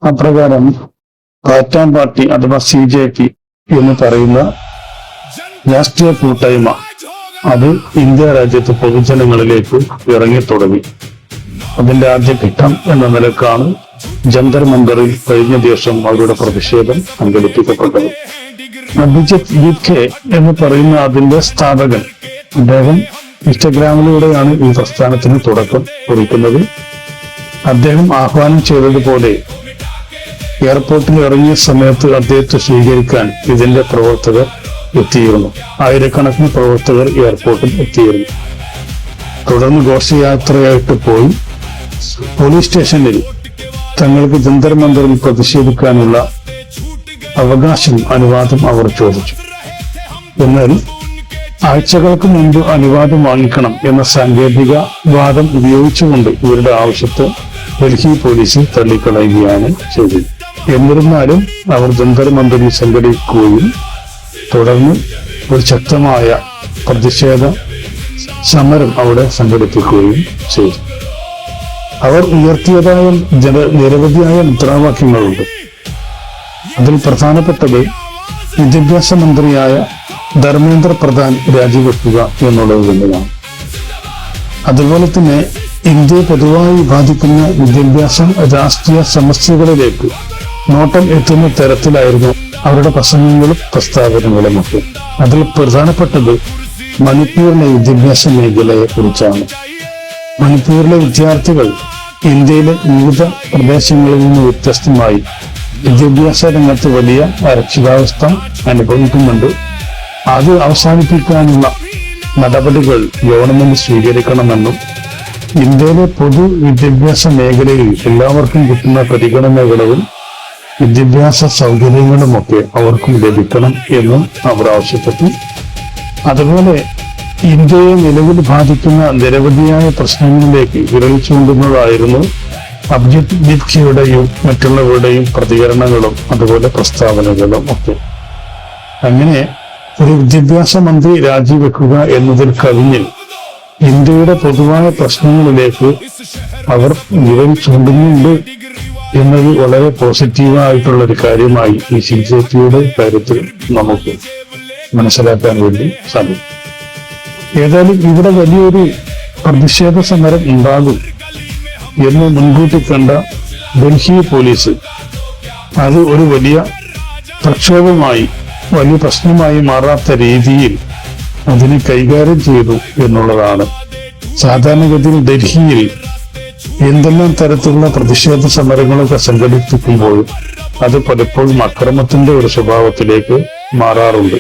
അപ്രകാരം പാറ്റാൻ പാർട്ടി അഥവാ CJP എന്ന് പറയുന്ന രാഷ്ട്രീയ കൂട്ടായ്മ അത് ഇന്ത്യ രാജ്യത്ത് പൊതുജനങ്ങളിലേക്ക് ഇറങ്ങി തുടങ്ങി. അതിന്റെ ആദ്യഘട്ടം എന്ന നിലക്കാണ് ജന്തർ മന്ദറിൽ കഴിഞ്ഞ ദിവസം അവരുടെ പ്രതിഷേധം സംഘടിപ്പിക്കപ്പെട്ടത്. അഭിജിത്ത് UK എന്ന് പറയുന്ന അതിന്റെ സ്ഥാപകൻ, അദ്ദേഹം ഇൻസ്റ്റഗ്രാമിലൂടെയാണ് ഈ പ്രസ്ഥാനത്തിന് തുടക്കം കുറിക്കുന്നത്. അദ്ദേഹം ആഹ്വാനം ചെയ്തതുപോലെ എയർപോർട്ടിൽ ഇറങ്ങിയ സമയത്ത് അദ്ദേഹത്തെ സ്വീകരിക്കാൻ ഇതിന്റെ പ്രവർത്തകർ എത്തിയിരുന്നു. ആയിരക്കണക്കിന് പ്രവർത്തകർ എയർപോർട്ടിൽ എത്തിയിരുന്നു. തുടർന്ന് ഘോഷയാത്രയായിട്ട് പോയി പോലീസ് സ്റ്റേഷനിൽ തങ്ങൾക്ക് ജന്തർ മന്ദറിൽ പ്രതിഷേധിക്കാനുള്ള അവകാശം, അനുവാദം അവർ ചോദിച്ചു. എന്നാൽ ആഴ്ചകൾക്ക് മുമ്പ് അനുവാദം വാങ്ങിക്കണം എന്ന സാങ്കേതിക വാദം ഉപയോഗിച്ചുകൊണ്ട് ഇവരുടെ ആവശ്യത്തെ ഡൽഹി പോലീസ് തള്ളിക്കളയുകയാണ് ചെയ്തത്. എന്നിരുന്നാലും അവർ ജന്തർ മന്ദറിൽ സംഘടിക്കുകയും തുടർന്ന് ഒരു ശക്തമായ പ്രതിഷേധ സമരം അവിടെ സംഘടിപ്പിക്കുകയും ചെയ്തു. അവർ ഉയർത്തിയതായ നിരവധിയായ മുദ്രാവാക്യങ്ങളുണ്ട്. അതിൽ പ്രധാനപ്പെട്ടത് വിദ്യാഭ്യാസ മന്ത്രിയായ ധർമ്മേന്ദ്ര പ്രധാൻ രാജിവെക്കുക എന്നുള്ളത് തന്നെയാണ്. അതുപോലെ തന്നെ ഇന്ത്യയെ പൊതുവായി ബാധിക്കുന്ന വിദ്യാഭ്യാസ രാഷ്ട്രീയ സമസ്യകളിലേക്ക് നോട്ടം എത്തുന്ന തരത്തിലായിരുന്നു അവരുടെ പ്രസംഗങ്ങളും പ്രസ്താവനകളും ഒക്കെ. അതിൽ പ്രധാനപ്പെട്ടത് മണിപ്പൂരിലെ വിദ്യാഭ്യാസ മേഖലയെ കുറിച്ചാണ്. മണിപ്പൂരിലെ വിദ്യാർത്ഥികൾ ഇന്ത്യയിലെ വിവിധ പ്രദേശങ്ങളിൽ നിന്ന് വ്യത്യസ്തമായി വിദ്യാഭ്യാസ രംഗത്ത് വലിയ അരക്ഷിതാവസ്ഥ അനുഭവിക്കുന്നുണ്ട്. അത് അവസാനിപ്പിക്കാനുള്ള നടപടികൾ ഗവൺമെന്റ് സ്വീകരിക്കണമെന്നും ഇന്ത്യയിലെ പൊതു വിദ്യാഭ്യാസ മേഖലയിൽ എല്ലാവർക്കും കിട്ടുന്ന പരിഗണനകളും വിദ്യാഭ്യാസ സൗകര്യങ്ങളുമൊക്കെ അവർക്കും ലഭിക്കണം എന്നും അവർ ആവശ്യപ്പെട്ടു. അതുപോലെ ഇന്ത്യയെ നിലവിൽ ബാധിക്കുന്ന നിരവധിയായ പ്രശ്നങ്ങളിലേക്ക് വിരൽ ചൂണ്ടുന്നതായിരുന്നു അഭിജിത്ത് ഖിയുടെയും മറ്റുള്ളവരുടെയും പ്രതികരണങ്ങളും അതുപോലെ പ്രസ്താവനകളും ഒക്കെ. അങ്ങനെ ഒരു വിദ്യാഭ്യാസ മന്ത്രി രാജിവെക്കുക എന്നതിൽ കവിഞ്ഞ് ഇന്ത്യയുടെ പൊതുവായ പ്രശ്നങ്ങളിലേക്ക് അവർ വിരൽ ചൂണ്ടുന്നുണ്ട് എന്നത് വളരെ പോസിറ്റീവായിട്ടുള്ള ഒരു കാര്യമായി ഈ CJPയുടെ കാര്യത്തിൽ നമുക്ക് മനസ്സിലാക്കാൻ വേണ്ടി സാധിക്കും. ഏതായാലും ഇവിടെ വലിയൊരു പ്രതിഷേധ സമരം ഉണ്ടാകും എന്ന് മുൻകൂട്ടി കണ്ട ഡൽഹി പോലീസ് അത് ഒരു വലിയ പ്രക്ഷോഭമായി, വലിയ പ്രശ്നമായി മാറാത്ത രീതിയിൽ അതിനെ കൈകാര്യം ചെയ്തു എന്നുള്ളതാണ്. സാധാരണഗതിയിൽ ഡൽഹിയിൽ എന്തെല്ലാം തരത്തിലുള്ള പ്രതിഷേധ സമരങ്ങളൊക്കെ സംഘടിപ്പിക്കുമ്പോൾ അത് പലപ്പോഴും അക്രമത്തിന്റെ ഒരു സ്വഭാവത്തിലേക്ക് മാറാറുണ്ട്.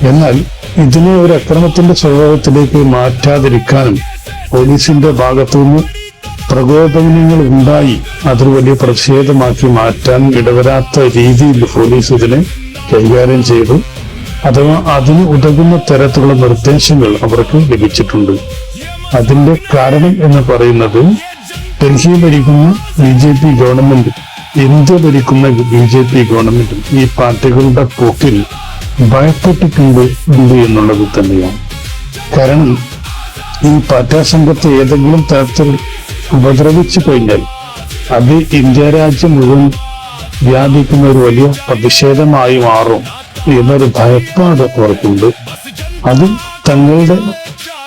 എന്നാൽ ഇതിനെ ഒരു അക്രമത്തിന്റെ സ്വഭാവത്തിലേക്ക് മാറ്റാതിരിക്കാനും പോലീസിന്റെ ഭാഗത്തുനിന്ന് പ്രകോപനങ്ങൾ ഉണ്ടായി അതൊരു വലിയ പ്രതിഷേധമാക്കി മാറ്റാൻ ഇടവരാത്ത രീതിയിൽ പോലീസ് ഇതിനെ കൈകാര്യം ചെയ്തു. അഥവാ അതിന് ഉതകുന്ന തരത്തിലുള്ള നിർദ്ദേശങ്ങൾ അവർക്ക് ലഭിച്ചിട്ടുണ്ട്. അതിന്റെ കാരണം എന്ന് പറയുന്നത് ഡൽഹി ഭരിക്കുന്ന BJP ഗവൺമെന്റ്, ഇന്ത്യ ഭരിക്കുന്ന BJP ഗവൺമെന്റും ഈ പാർട്ടികളുടെ പോക്കിൽ ഭയപ്പെട്ടിട്ടുണ്ട് എന്നുള്ളത് തന്നെയാണ്. കാരണം ഈ പാർട്ടി സംഘത്തെ ഏതെങ്കിലും തരത്തിൽ ഉപദ്രവിച്ചു കഴിഞ്ഞാൽ അത് ഇന്ത്യ രാജ്യം മുഴുവൻ വ്യാപിക്കുന്ന ഒരു വലിയ പ്രതിഷേധമായി മാറും എന്നൊരു ഭയപ്പാട് അവർക്കുണ്ട്. അത് തങ്ങളുടെ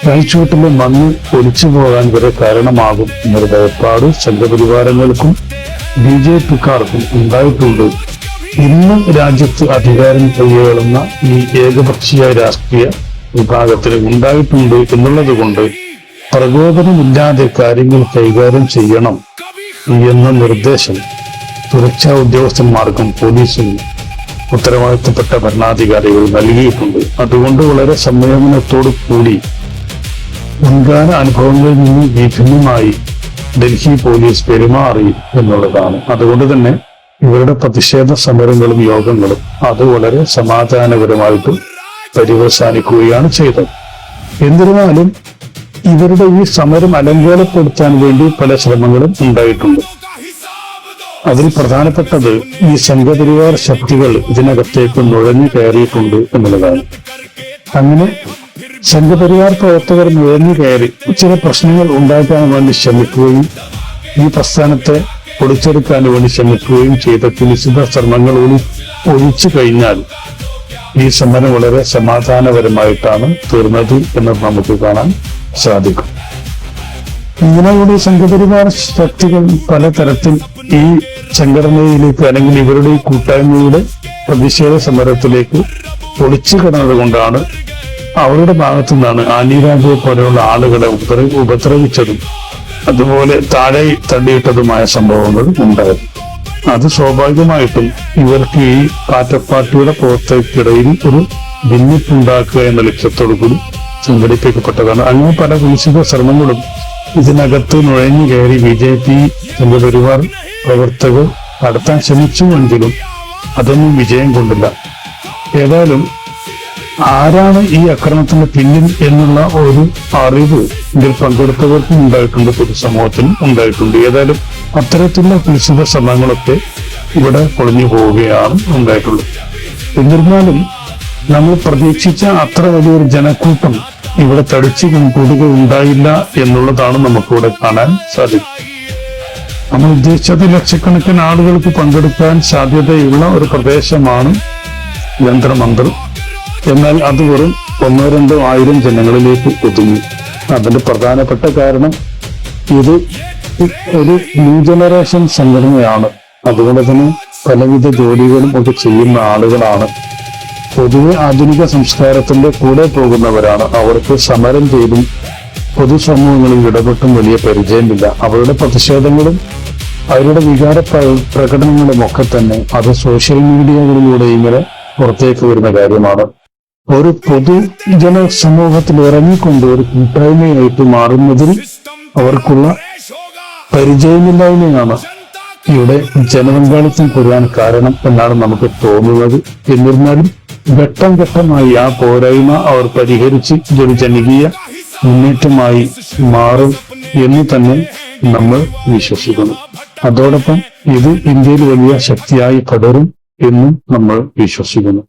കഴിച്ചുവിട്ടിലെ മണ്ണ് ഒലിച്ചു പോകാൻ വരെ കാരണമാകും എന്നൊരു ഭയപ്പാട് സംഘപരിവാരങ്ങൾക്കും BJPക്കാർക്കും ഉണ്ടായിട്ടുണ്ട്. ഇന്ന് രാജ്യത്ത് അധികാരം കൈയാളുന്ന ഈ ഏകപക്ഷീയ രാഷ്ട്രീയ വിഭാഗത്തിന് ഉണ്ടായിട്ടുണ്ട് എന്നുള്ളത് കൊണ്ട് പ്രകോപനമില്ലാതെ കാര്യങ്ങൾ കൈകാര്യം ചെയ്യണം എന്ന നിർദ്ദേശം സുരക്ഷാ ഉദ്യോഗസ്ഥന്മാർക്കും പോലീസിനും ഉത്തരവാദിത്തപ്പെട്ട ഭരണാധികാരികൾ നൽകിയിട്ടുണ്ട്. അതുകൊണ്ട് വളരെ സംയമനത്തോടു കൂടി മുൻകാല അനുഭവങ്ങളിൽ നിന്ന് വിഭിന്നമായി ഡൽഹി പോലീസ് പെരുമാറി എന്നുള്ളതാണ്. അതുകൊണ്ട് തന്നെ ഇവരുടെ പ്രതിഷേധ സമരങ്ങളും യോഗങ്ങളും അത് വളരെ സമാധാനപരമായിട്ട് പര്യവസാനിക്കുകയാണ് ചെയ്തത്. എന്നിരുന്നാലും ഇവരുടെ ഈ സമരം അലങ്കോലപ്പെടുത്താൻ വേണ്ടി പല ശ്രമങ്ങളും ഉണ്ടായിട്ടുണ്ട്. അതിൽ പ്രധാനപ്പെട്ടത് ഈ സംഘപരിവാർ ശക്തികൾ ഇതിനകത്തേക്ക് നുഴഞ്ഞു കയറിയിട്ടുണ്ട് എന്നുള്ളതാണ്. അങ്ങനെ സംഘപരിവാർ പ്രവർത്തകർ നുഴഞ്ഞു കയറി ചില പ്രശ്നങ്ങൾ ഉണ്ടാക്കാൻ വേണ്ടി ശ്രമിക്കുകയും ഈ പ്രസ്ഥാനത്തെ പൊളിച്ചെടുക്കാൻ വേണ്ടി ശ്രമിക്കുകയും ചെയ്ത കുലിസിത ശ്രമങ്ങൾ ഒഴിച്ചു കഴിഞ്ഞാൽ ഈ സമരം വളരെ സമാധാനപരമായിട്ടാണ് തീർന്നത് എന്ന് നമുക്ക് കാണാൻ സാധിക്കും. ഇങ്ങനെയുള്ള സംഘപരിവാർ ശക്തികൾ പലതരത്തിൽ ഈ സംഘടനയിലേക്ക് അല്ലെങ്കിൽ ഇവരുടെ ഈ കൂട്ടായ്മയുടെ പ്രതിഷേധ സമരത്തിലേക്ക് ഒളിച്ചു കിടന്നത് കൊണ്ടാണ് അവരുടെ ഭാഗത്തു നിന്നാണ് ആനിരാജയെ പോലെയുള്ള ആളുകളെ ഉപദ്രവിച്ചതും അതുപോലെ താഴെ തള്ളിയിട്ടതുമായ സംഭവങ്ങൾ ഉണ്ടായത്. അത് സ്വാഭാവികമായിട്ടും ഇവർക്ക് ഈ പാർട്ടിയുടെ പ്രവർത്തകർക്കിടയിൽ ഒരു ഭിന്നിപ്പുണ്ടാക്കുക എന്ന ലക്ഷ്യത്തോടു കൂടി സംഘടിപ്പിക്കപ്പെട്ടതാണ്. അങ്ങനെ പല കുലിസിത ശ്രമങ്ങളും ഇതിനകത്ത് നുഴഞ്ഞു കയറി BJP സംഘപരിവാർ പ്രവർത്തകർ നടത്താൻ ശ്രമിച്ചുവെങ്കിലും അതൊന്നും വിജയം കൊണ്ടില്ല. ഏതായാലും ആരാണ് ഈ ആക്രമണത്തിന് പിന്നിൽ എന്നുള്ള ഒരു അറിവ് ഇതിൽ പങ്കെടുത്തവർക്കും ഉണ്ടായിട്ടുണ്ട്, പൊതുസമൂഹത്തിനും ഉണ്ടായിട്ടുണ്ട്. ഏതായാലും അത്തരത്തിലുള്ള കുലിസിത ശ്രമങ്ങളൊക്കെ ഇവിടെ പൊളിഞ്ഞു പോവുകയാണ് ഉണ്ടായിട്ടുള്ളത്. എന്നിരുന്നാലും നമ്മൾ പ്രതീക്ഷിച്ച അത്ര വലിയൊരു ജനക്കൂട്ടം ഇവിടെ തടിച്ചു കൂടുകയുണ്ടായില്ല എന്നുള്ളതാണ് നമുക്കിവിടെ കാണാൻ സാധിക്കും. നമ്മൾ ഉദ്ദേശിച്ചത് ലക്ഷക്കണക്കിന് ആളുകൾക്ക് പങ്കെടുക്കാൻ സാധ്യതയുള്ള ഒരു പ്രദേശമാണ് ജന്തർ-മന്തർ. എന്നാൽ അത് വെറും 1-2 ആയിരം ജനങ്ങളിലേക്ക് ഒതുങ്ങി. അതിന്റെ പ്രധാനപ്പെട്ട കാരണം ഇത് ഒരു ന്യൂ ജനറേഷൻ സംഘടനയാണ്. അതുകൊണ്ട് തന്നെ പലവിധ ജോലികളും ഒക്കെ ചെയ്യുന്ന ആളുകളാണ്. പൊതുവെ ആധുനിക സംസ്കാരത്തിന്റെ കൂടെ പോകുന്നവരാണ്. അവർക്ക് സമരം ചെയ്തും പൊതുസമൂഹങ്ങളിൽ ഇടപെട്ടും വലിയ പരിചയമില്ല. അവരുടെ പ്രതിഷേധങ്ങളും അവരുടെ വികാര പ്രകടനങ്ങളും ഒക്കെ തന്നെ അത് സോഷ്യൽ മീഡിയകളിലൂടെ ഇങ്ങനെ പുറത്തേക്ക് വരുന്ന കാര്യമാണ്. ഒരു പൊതുജന സമൂഹത്തിൽ ഇറങ്ങിക്കൊണ്ട് ഒരു കൂട്ടായ്മയായിട്ട് മാറുന്നതിൽ അവർക്കുള്ള പരിചയമില്ലായ്മയാണ് ഇവിടെ ജനപങ്കാളിത്തം കുറയാൻ കാരണം എന്നാണ് നമുക്ക് തോന്നുന്നത്. എന്നിരുന്നാലും ഘട്ടം ഘട്ടമായി ആ പോരായ്മ അവർ പരിഹരിച്ച് ഇതൊരു ജനകീയ മുന്നേറ്റമായി മാറും എന്ന് തന്നെ നമ്മൾ വിശ്വസിക്കുന്നു. അതോടൊപ്പം ഇത് ഇന്ത്യയിൽ വലിയ ശക്തിയായി പടരും എന്നും നമ്മൾ വിശ്വസിക്കുന്നു.